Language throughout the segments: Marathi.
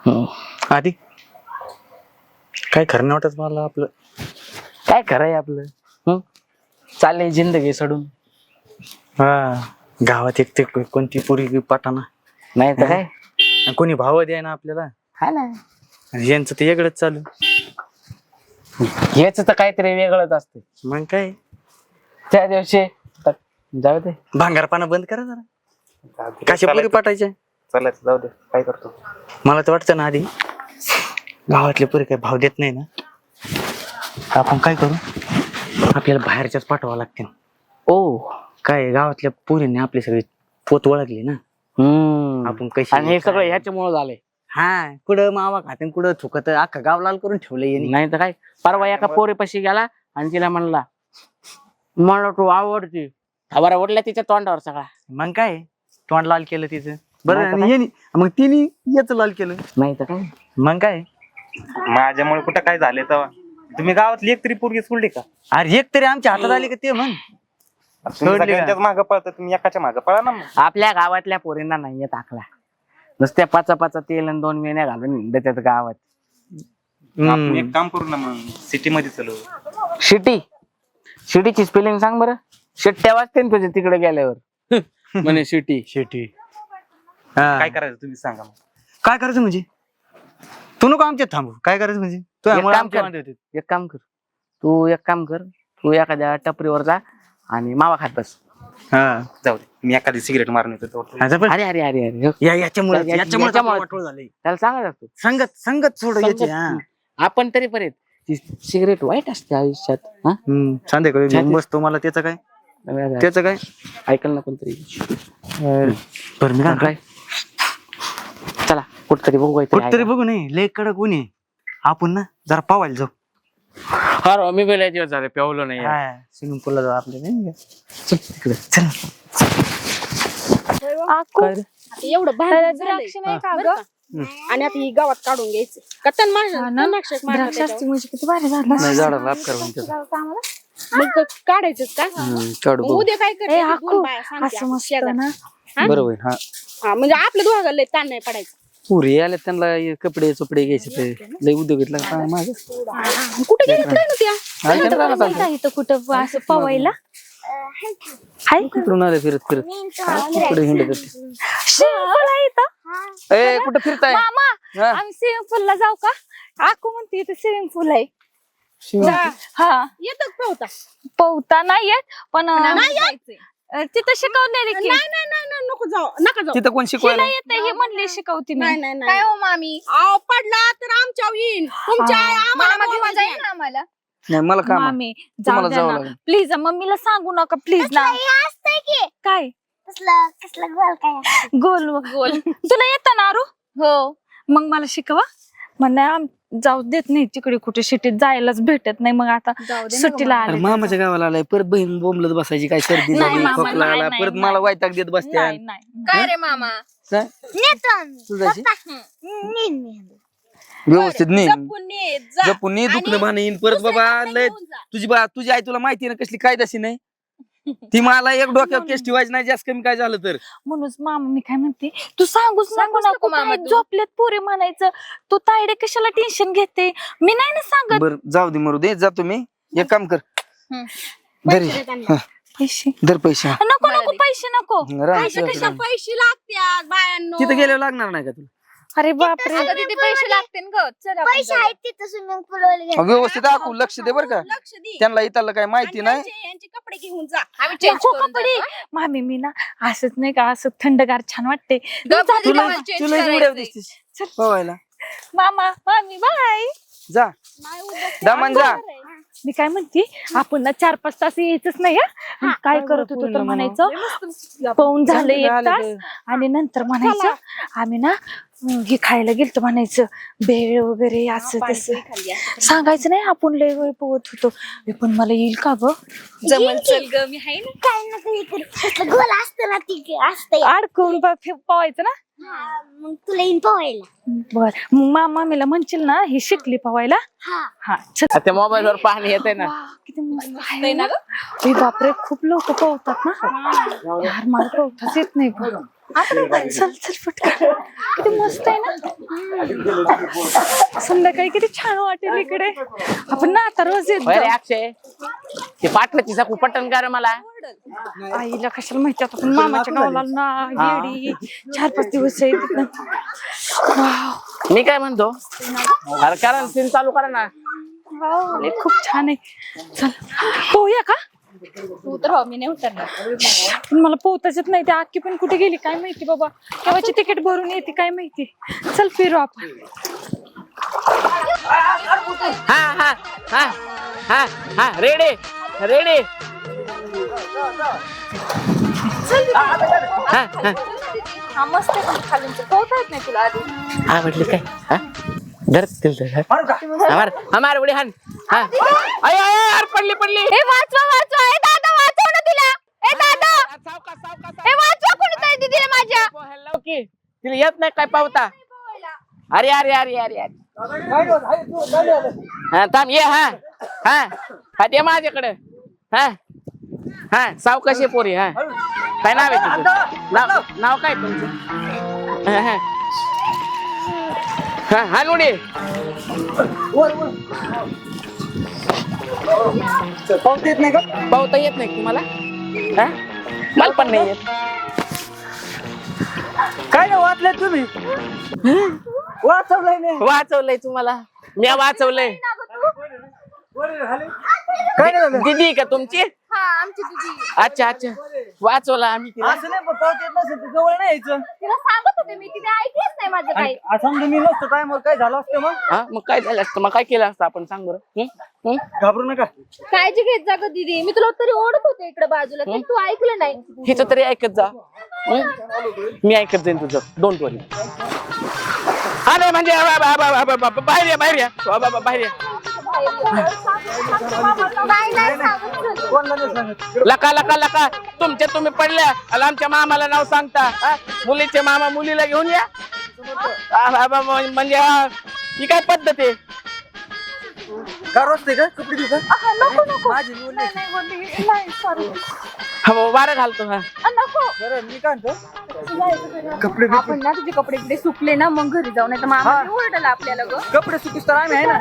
आधी काय खरं नाही वाटत मला आपलं. काय खरंय आपलं. चाललंय जिंदगी सोडून. हा गावात एक ते कोणती पोरगी पाठाना नाही तर काय. आणि कोणी भाव द्याय ना आपल्याला. हा ना. आणि यांचं ते वेगळंच चालू. याच तर काहीतरी वेगळंच असतं. मग काय त्या दिवशी जाऊ दे. भांगारपाना बंद करा जरा. कशा पोरी पाठायच्या. चालायचं जाऊ दे. काय करतो. मला तर वाटतं ना आधी गावातले पोरी काही भाव देत नाही ना. आपण काय करू आपल्याला बाहेरच्याच पाठवावं लागते. ओ काय गावातल्या पोरींनी आपली सगळी पोत ओळखली ना. आपण कशी आणि हे सगळं ह्याच्यामुळे झालंय. हा कुठं मावा खाते कुठं थुकत अख्खा गाव लाल करून ठेवलंय. नाही तर काय. परवा एका पोरीपाशी गेला आणि तिला म्हणला मला तू आवडते. खबर ओढल्या तिच्या तोंडावर सगळा. मग काय तोंड लाल केलं तिचं बरं. नाही तर आणि मग तिने याच लाल केलं. नाही तर काय. मग काय माझ्यामुळे कुठं काय झाले तर तुम्ही गावातली एक तरी पोरगी सोडली का. अरे एक तरी आमच्या हातात आली का ते मग सोडली का? मागं पळता तुम्ही एकाच्या मागं पळा ना मग. आपल्या गावातल्या पोरींना नाहीये टाकला. नुसत्या पाचा तेल आणि 2 वेण्या घालून हिंडतात गावात. आपण एक काम करू ना मग सिटी मध्ये चलू. शिटीची स्पेलिंग सांग बरं. शिट्ट्या वाजते ना तुझ्या तिकडे गेल्यावर. म्हणे शिटी. काय करायचं तुम्ही सांगा मग. काय करायचं म्हणजे तू नको आमच्यात थांबू. काय करायचं म्हणजे तू एक काम कर. आमच्या होते. एक काम कर तू एखाद्या टपरीवर जा आणि मावा खात बस. हा जाऊ दे मी एखादी सिगरेट मारून येतो. आता पण अरे अरे अरे अरे याच्यामुळे याच्यामुळे वाटोळ झालंय. त्याला सांगा लागतो. संगत सोड याची. हा. आपण तरी पर्यंत ती सिगरेट वाईट असते आयुष्यात. हा संध्याकाळी बसतो मला त्याचं काय ऐकल ना कोणतरी. बरं मी काय चला कुठतरी बघू. कुठतरी बघू नाही लय कडक ऊन आहे. आपण ना जरा पावायला जाऊ. हा मी गेल्या दिवस झाले पेवलो नाही. स्विमिंग पूलला जाऊ आपल्या. तिकडे चल. एवढं भारी द्राक्ष नाही का ग. आणि आता ही गावात काढून घ्यायचं कतन द्राक्षाची म्हणजे किती भारी झालं. नाही झाडं लाभ करून मग काढायचं का. काढू बघू. उद्या काय ए, करते हाकू. असं मस्त ना. बरोबर. हा म्हणजे आपल्या दोघांना लय ताण नाही पडायचं. पुरी आले त्यांना कपडे चोपडे घ्यायचे ते लय उद्योग घेतला माझं. कुठे गेली काय ना त्या नाही तर कुठं असं पवायला हाय कुठून आले फिरत कुठे हिंडत ए कुठं फिरताय. मामा आम्ही स्विमिंग पूलला जाऊ का. आकू म्हणते इथे स्विमिंग पूल आहे. हा येतात पोहता. पोहता नाही येत पण नाही यायचंय. तिथं शिकवलेली की नाही नको जाऊ नका जाऊ. तिथं कोण शिकवायला. हिला येते हे म्हणले शिकवते मी. नाही काय हो मामी आव पडला तर आमच्या येईन तुमच्या आई आम्हाला बोलायला येईन. आम्हाला नाही मला काम आहे. मामी जाऊ तुम्हाला द्या जावं ना लागेल. प्लीज मम्मीला सांगू नका प्लीज ना. काय गोल गोल तुला येतं ना आरू. हो मग मला शिकवा. म्हणा जाऊ देत नाही तिकडे कुठे शिटीत जायलाच भेटत नाही. मग आता सुट्टीला अरे आले मामाच्या गावाला आलाय परत बहीण बोंबलत बसायची काय सर्दी नाही, झाली मामा, खोकला नाही, आला नाही, परत नाही. मला वैताग देत बसते. नाही नाही काय रे मामा तुझ्याशी व्यवस्थित नाही जपून नाही दुखणं भाणं येईन परत बाबा लय. तुझी आई तुला माहिती ना कसली कायदाशी नाही. ती मला एक डोक्यावर केस ठेवायची नाही जास्त कमी काय झालं तर. म्हणूनच मामा मी काय म्हणते तू सांगूच नको मामा झोपल्यात पोरे म्हणायचं. तू तायडे कशाला टेन्शन घेते. मी नाही ना सांगत. बर जाऊ दे मरू दे जातो मी. एक काम कर पैसे दर पैसे नको पैसे नको. पैसे लागतात बायांनो. तिथे गेल्यावर लागणार नाही का तुला. अरे बापरे तिथे पैसे लागतील ग. पैसे आहेत तिथे स्विमिंग पूल व्यवस्थित दाखवू लक्ष दे बर का. लक्ष दे. त्यांना इथलं काही माहिती नाही. यांचे कपडे घेऊन जा. नको कपडे. मामी मी ना असंच नाही का असं थंडगार छान वाटते. तुला उड्या दिसतीस पवायला. मामा मामी बाय. जा दामन जा. मी काय म्हणते आपण ना 4-5 तास यायचंच नाही. काय करत होतो तर म्हणायचं पाऊण झालं 1 तास आणि नंतर म्हणायचं आम्ही ना हे खायला गेलतो म्हणायचं भेळ वगैरे असं तसं सांगायचं नाही. आपण लय वेळ पोहत होतो. पण मला येईल का ग. जमल चल ग मी हाय ना. काय नको गोल असतं ना ती असतं अडकून पोवायचं ना. मग तुला येईन पोहायला. बर मग मामीला म्हणशील ना ही शिकली पोवायला. हा चल. त्या मोबाईल वर पाणी येते ना. वा, किती मस्त आहे ना. बापरे खूप लोक पोहतात ना. यार मला पोहताच येत नाही. चल चल पटकन. किती मस्त आहे ना. संध्याकाळी किती छान वाटेल इकडे. आपण ना आता रोज येत अरे जाऊ. अक्षय ते पाटलाची चाकू पटन कर मला. आईला कशाला माहिती आता आपण मामाच्या गावाला ना येडी 4-5 दिवस आहे तिथं. वाव. मी काय म्हणतो अरे कारण सीन चालू करा ना. वाव, लय खूप छान आहे. चल पोहूया का. तू तर मी नाही उतरणार. पण मला पोहताच येत नाही. ती आक्की पण कुठे गेली काय माहिती बाबा. केव्हाची तिकीट भरून येते काय माहिती. चल फिरू आपण. हा हा हा हा हा रेडी रेडी. हा हा हा मस्त आहे पण खालूनचं पोहता येत नाही तुला आधी. आवडली काय हा धर हमार उडी हान. हा अय अय यार पडली पडली. ए वाचवा वाचवा. ए दादा वाचव ना तिला. ए दादा सावका सावका ए वाचवा कोणीतरी दीदीला माझ्या. हॅलो की तिला येत नाही काय पावता. अरे अरे अरे अरे अरे हा थांब ये. हा हा हा दे माझ्याकडे. हा हा सावकाशी पोरी. हा काय नाव आहे तुझं. नाव काय तुमचं. हा हा उडी. पावता येत नाही तुम्हाला. हा मला पण नाही येत. काय नाही वाचलंय तुम्ही. वाचवलंय नाही. वाचवलंय तुम्हाला. मी वाचवलंय. काय नाही झालं. दीदी का तुमची. हा आमची दीदी. अच्छा अच्छा वाचवला आम्ही तिला. असं नाही पण पावती येत नसेल तर जवळ नाही यायचं. तिला सांगत होते मी तिने ऐकलंच नाही माझं काही. समजा मी नसतो टाइमवर काय झालं असतं मग. हा मग काय झालं असतं. मग काय केलं असतं आपण सांग बरं. घाबरू नका. काळजी घेत जा ग दीदी. मी तुला तरी ओढत होते इकडे बाजूला तरी तू ऐकलं नाही. हिचं तरी ऐकत जा. मी ऐकत जाईन तुझं. डोंट वरी. अरे म्हणजे बाहेर या बाहेर या बाहेर या. नाही नाही सांगत झालं. कोणाला नाही सांगत. लका लका लका तुमच्या तुम्ही पडल्या आणि आमच्या मामाला नाव सांगता. हा? मुलीचे मामा मुलीला घेऊन या. म्हणजे ही काय पद्धत आहे. का रोजते का कपडे देऊ का. नको नको. माझी मुली. नाही सॉरी. हा वारं घालतो. हा नको. बरं मी काय म्हणतो कपडे आपण ना तुझे कपडे बिपडे सुकले ना मग घरी जाऊ नाही तर मामा ओरडला आपल्याला ग. कपडे सुकीस तर आम्ही आहे ना.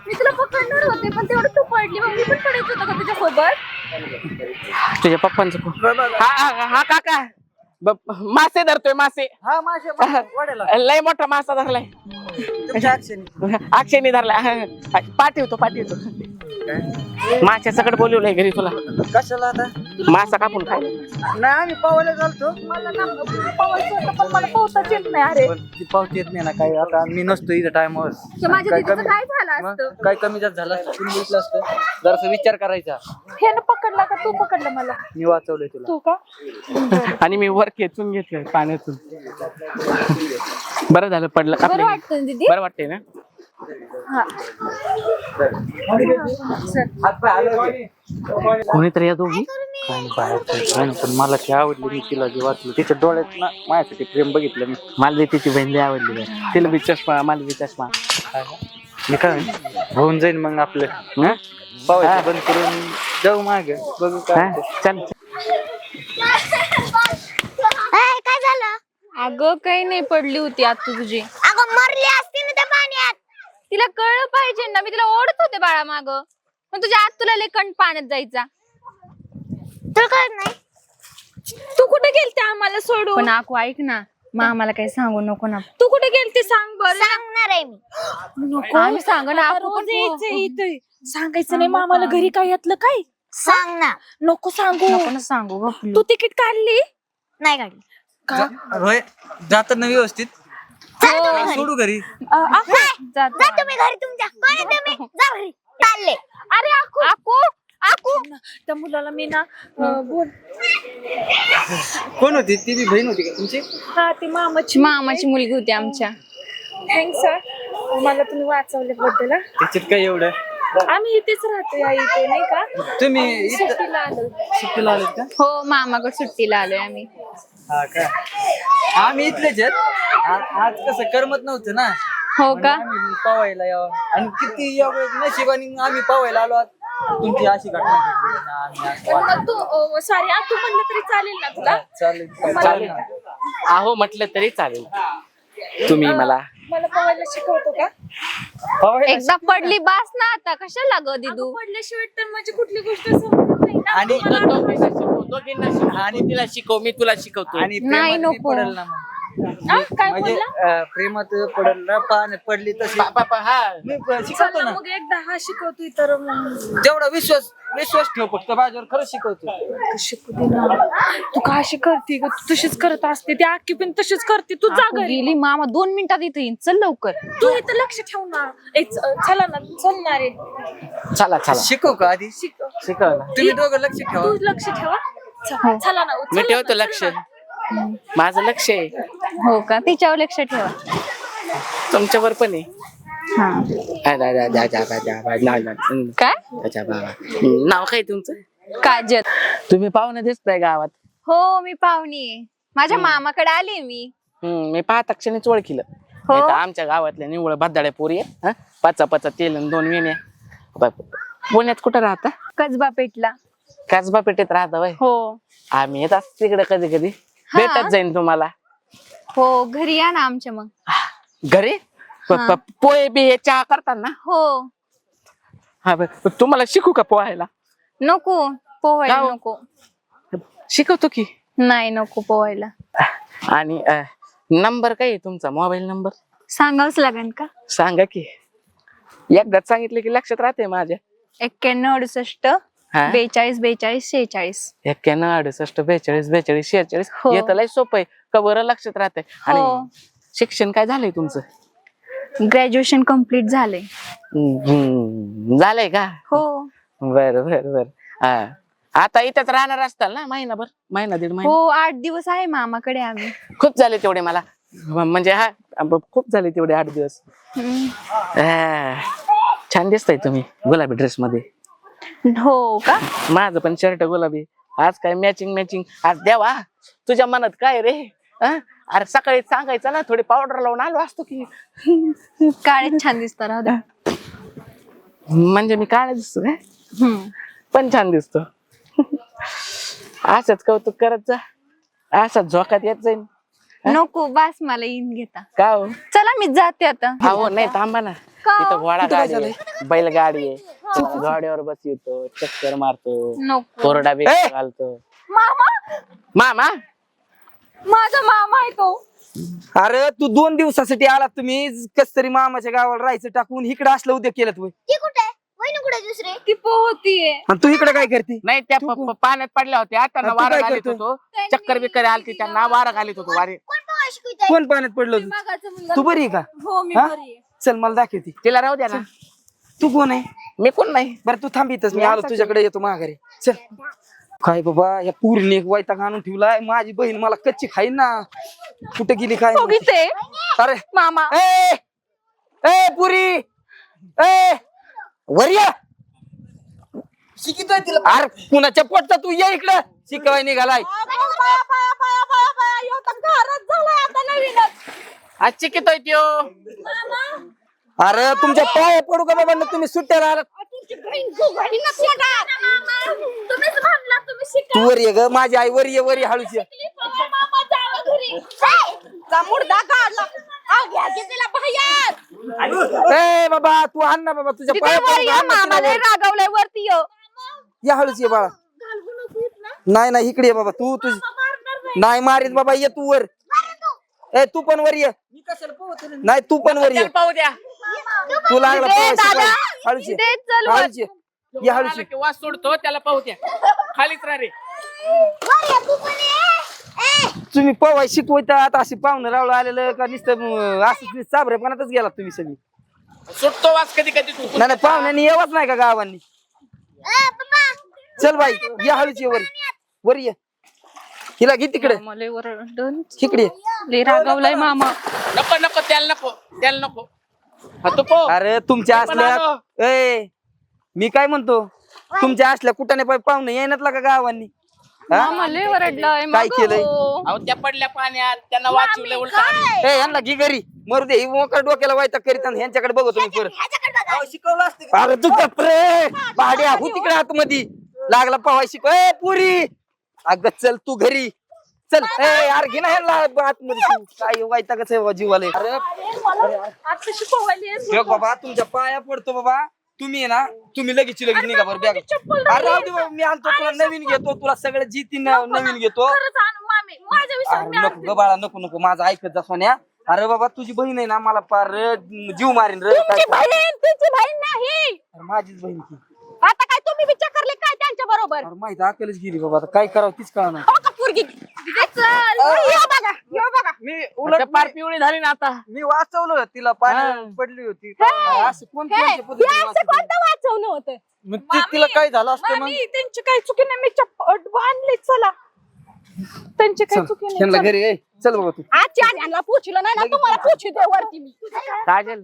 मी तुला पकडणार होते पण तेवढं तू पडली मग मी पण पडायचं होतं का तुझ्यासोबत. तुझ्या पप्पांचं फोन. हा हा काका मासे धरतोय मासे. हा मासे वाढेला. लय मोठा मासा धरलाय. तुमच्या अक्षयने. अक्षयने धरलाय. पाठवतो पाठवतो. माच्या सकट बोलवलंय घरी तुला. कशाला आता. मासा कापून खाय. नाही आम्ही पावायला चालतो. मला ना पोहायचं होतं पण मला पोहताच येत नाही. अरे पण ती पावती येत नाही ना काही. आता मी नसतो इथं टाइमवर. माझ्या दीदीचं काय झालं असतं. काय कमी जास्त झालं असतं तुम्ही घेतलं असतं. जरासा विचार करायचा. हे ना पकडला का तू पकडलं मला. मी वाचवलंय तुला. तू का. आणि मी वर खेचून घेतलंय पाण्यातून. बरं झालं पडलं. बरं वाटतं ना दीदी. बरं वाटतंय ना. कोणीतरी या दोघी पण मला ती आवडली. मी तिला जे वाचलं तिच्या डोळ्यात ना माझ्यासाठी प्रेम बघितलं मी. मला बी तिची बहीण लई आवडली. तिला बी चष्मा मला बी चष्मा. मी काय होऊन जाईन मग आपलं. पावायचं बंद करून जाऊ मागे बघू हा? काय. चल काय झालं. अगं काही नाही पडली होती आता तुझी. अगं मरली असती ना त्या पाण्यात. तिला कळलं पाहिजे ना. मी तिला ओढत होते बाळा माग पण तुझ्या आत तुला लय कंट पाण्यात जायचा. तुला कळत नाही. तू कुठे गेलते आम्हाला सोडून. पण आकू ऐक ना मग आम्हाला काही सांगू नको ना. तू कुठे गेलते सांग बरं. सांगणार आहे मी. आम्ही सांग ना. आकू रोज पण यायचंय इथे. सांगायचं नाही मामाला घरी काय यातलं काय. सांग ना. नको सांगू. नको ना सांगू ग. तू तिकीट काढली नाही काढली. होय जातात ना व्यवस्थित. चल तुम्ही घरी. सोडू घरी. नाही. जा तुम्ही घरी तुमच्या. कोण आहे तुम्ही. जा घरी. चालले. अरे आकू आकू आकू त्या मुलाला मी ना बोल. कोण होती ती बी बहीण होती का तुमची. हा ती मामाची मामाची मुलगी होती आमच्या. Thanks sir. मला तुम्ही वाचवल्याबद्दल. त्याच्यात काय एवढं. आम्ही इथेच राहतोय आई इथे नाही का. तुम्ही इथं सुट्टीला आलो. सुट्टीला आलेत का. हो मामाकडे सुट्टीला आलोय आम्ही. हा का. आम्ही इथलेच आहेत. आज कसं करमत नव्हतं ना. हो का. आम्ही पावायला यावं आणि किती नशिबाने आम्ही पावायला आलो. तुमची अशी घटना घडली. पण मग तू सॉरी तू म्हणलं तरी चालेल ना तुला? चालेल. आहो म्हटलं तरी चालेल. तुम्ही मला मला पोहायला शिकवतो का? एकदा पडली बास ना, आता कशाला ग दिदू? पडल्याशिवाय तर माझी कुठली गोष्ट समजत नाही ना. आणि दोघींना शिकव, दोघींना शिकव. आणि तिला शिकव, मी तुला शिकवतो. आणि नाही, प्रेमात नको. पडेल ना मग. काय म्हणजे बोलला? प्रेमात पडेल ना, पाण्यात पडली तशी हा मी शिकवतो चला ना. मग एकदा हा शिकवतोय तर मग तेवढा विश्वास ठेव फक्त माझ्यावर, खरंच शिकवतो. शिकू दे ना. तू का अशी करते ग? तू तशीच करत असते. ती आखी पण तशीच करते. तू जा घरी. गेली मामा 2 मिनिटात इथे येईन, चल लवकर. तू इथं लक्ष ठेव ना. चला ना, चल ना रे. चला चला शिकव का आधी? शिकव ना. तुम्ही दोघं लक्ष ठेवा. तू लक्ष ठेवा. चला ना. मी चला ठेवतो ना, लक्ष. चला ना. माझं लक्ष आहे हो का? तिच्यावर लक्ष ठेवा. तुमच्यावर पण आहे. काय नाव काय तुमचं? काजल. तुम्ही पाहुणे दिसताय गावात. हो, मी पाहुणी आहे. माझ्या मामाकडे आली मी. मी पाहता क्षणीच ओळखीलं. हो? नाही तर आमच्या गावातल्या निवळ भादाड्या पोरी आहे. हं? पाचा तेल आणि 2 वेण्या. पुण्यात कुठं राहता? कसबा पेटला. कसबा पेठेत राहता वय. हो आम्ही येत असतो तिकडे कधी कधी. भेटत जाईन तुम्हाला हो, घरी या ना आमच्या मग. घरी. पोहे बी हे चहा करतात ना? हो. हा तुम्हाला शिकू का पोहायला? नको पोहायला. का हो? नको. शिकवतो की. नाही, नको पोहायला. आणि नंबर काय आहे तुमचा? मोबाईल नंबर सांगावंच लागेल का? सांगा की. एकदाच सांगितलं की लक्षात राहते माझ्या. 91 68 हा? 42 42 46. 91 68 42 42 46. हो. येतं लय सोपं आहे. का बरं लक्षात राहते. हो. आणि शिक्षण काय झालंय तुमचं? ग्रॅज्युएशन कम्प्लीट झालंय. झालंय का? हो. बर. हा. आता इथंच राहणार असताल ना महिना दीड महिना? हो, 8 दिवस आहे मामाकडे आम्ही. खूप झाले तेवढे मला. म्हणजे हा खूप झाले तेवढे 8 दिवस. छान दिसताय तुम्ही गुलाबी ड्रेस मध्ये. हो का? माझं पण शर्ट गुलाबी. आज काय मॅचिंग. आज देवा तुझ्या मनात काय रे? अरे सकाळी सांगायचं ना, थोडी पावडर लावून आलो असतो की. काळेच छान दिसतात. राहू द्या. म्हणजे मी काळा दिसतो काय? पण छान दिसतो. असंच कौतुक करत जा. असंच झोकात येत जाईन. नको बास, मला इन घेता. का हो? चला मी जाते आता. हो नाही थांबा ना. का? इथं घोडा गाडी आहे, बैलगाडी आहे. गाडीवर बस येतो, चक्कर मारतो, नको. कोरडा बी घालतो. मामा माझा मामा आहे तो. अरे तू 2 दिवसासाठी आला, तुम्ही कस तरी मामाच्या गावाला राहायचं टाकून इकडे असलं उद्या केलं तुम्ही. ती कुठे वहिनी कुठे दुसरे? ती पोहतीये. आणि तू इकडे काय करते? नाही त्या पाण्यात पडल्या होत्या. त्यांना तू काय वारा घालीत करतो? होतो. चक्कर बिक्कर आलती त्यांना, वारा घालीत होतो वारे. कोण पोहा शिकवतंय? कोण पाण्यात पडलं होतं? मागाचा मुलगा. तू बरी आहे का? हो, मी हा? बरी आहे. चल मला दाखवते. तिला राहू द्या ना. तू कोण आहे? मी कोण नाही. बरं तू थांबितच, मी आलो तुझ्याकडे, येतो माघारी. चल. काय बाबा, या पूर्ण एक वैताग आणून ठेवलाय. माझी बहीण मला कच्ची खाईन ना. कुठे गेली काय माहिती? ते अरे मामा. ए पुरी, ए वरिया शिकितोय तिला. अरे कुणाच्या पोटचा तू ये इकडं शिकवाय निघालाय. आज चिकितोय त्यो. अरे तुमच्या पाया पडू का बाबा, तुम्ही सुट्ट्याला आलात. तू वर ये ग, माझी आई वर ये हळूच ये. ए बाबा तू आण ना बाबा, तुझ्या पाया पडू का, आण ना तिला वर. रागवलंय वरती ये. या हळूच ये बाळा. नाही इकडे ये बाबा, तू तुझ नाही मारीत बाबा, ये तू वर. ए तू पण वर ये. नाही तू पण वर ये. त्याला पाहू द्या. तू लागला दे पाया दादा. शिकवायला. हळूच ये. दे चल वर. हळूच ये. या हळूच आला ये. की वास सोडतो, त्याला पाहू द्या. खालीच राहा रे. तुम्ही पवाय शिकवता आता अशी पाहुणं रावलं आलेलं का नुसतं असं चाबरेपणातच गेला तुम्ही सगळी. सुटतो वास कधी तू. नाही पाहुण्यानी येवच नाही का गावांनी. चल बाई या हळूच ये वर ये. हिला घे तिकडे, मला ओरडून इकडे ये. लय रागवलाय मामा. नको त्याला नको. हा तू पो. अरे तुमच्या असल्या ए मी काय म्हणतो, तुमच्या असल्या कुठाने पाहुणे येणार का गावांनी? हा? मामा लय ओरडलाय. काय केलंय? अहो त्या पडल्या पाण्यात त्यांना वाचवलं उलटा. ए यांना घे घरी मरू दे. ही मोकर डोक्याला वायता करीत आणि ह्यांच्याकडे बघतो मी परत. अरे तू कपरे भाड्या हो तिकडे आतमध्ये. लागला पवाय शिक ए पुरी अगं चल तू घरी चल ए यार घे ना ह्याला आतमध्ये तू. काय वैतागच आहे जीवाले अरे आताशी पोवायली बघ बाबा तुमच्या पाया पडतो बाबा तुम्ही आहे ना तुम्ही लगेच निघा बरं बॅग अरे राहू दे बाबा, मी आणतो तुला नवीन घेतो तुला सगळं जीती नवीन घेतो माझ्या विषयावर मी नको ग बाळा नको नको माझं ऐकत जा सोन्या अरे बाबा तुझी बहीण आहे ना मला पार जीव मारीन रे काय तुमची बहीण नाही अरे माझीच बहीण ती आता काय तुम्ही विचार करले काय त्यांच्या बरोबर अरे माहिती अकलच गेली बाबा आता काय करावं तीच कळा नाही मी उलट पार पिवळी झाली ना आता. मी वाचवलं तिला पाण्यात पडली होती असं कोणत्या पद्धतीने वाचवलं? वाचवणं होतं मग तिला काय झालं असतं मग मामी, त्यांची काही चुकी नाही मी चप्पट बांधली चला त्यांची काही चुकी नाही त्यांना घरी ये. चल बाबा तू आजच्या आज यांना पुछलं नाही ना तुम्हाला पुछते वरती मी काजल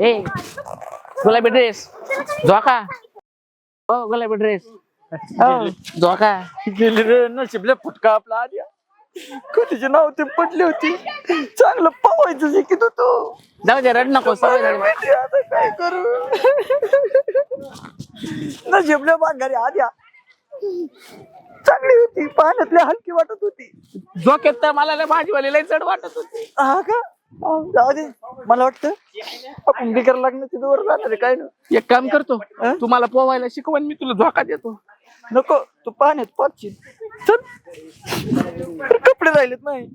ए गुलाबी ड्रेस झोका हो गुलाबी ड्रेस झोका गेली रे नशिबले फुटका आपला आधी कधीचे नाव ते पडली होती चांगलं पवायचं शिकत होतो जाऊ दे रड नको सवय झाली. माहिती आता काय करू नशिबले माघारी आद्या चांगली होती पाण्यातली हलकी वाटत होती झोक्यात तर मला लय भाजीवाली लय चढ वाटत होती. हा का जाऊ दे मला वाटतं आपण बिगर लागण्याची दूर जाणार आहे काय ना एक काम करतो तुम्हाला पोवायला शिकवण मी तुला झोका देतो. नको तू पाण्यात पाचशील चल कपडे राहिलेत नाही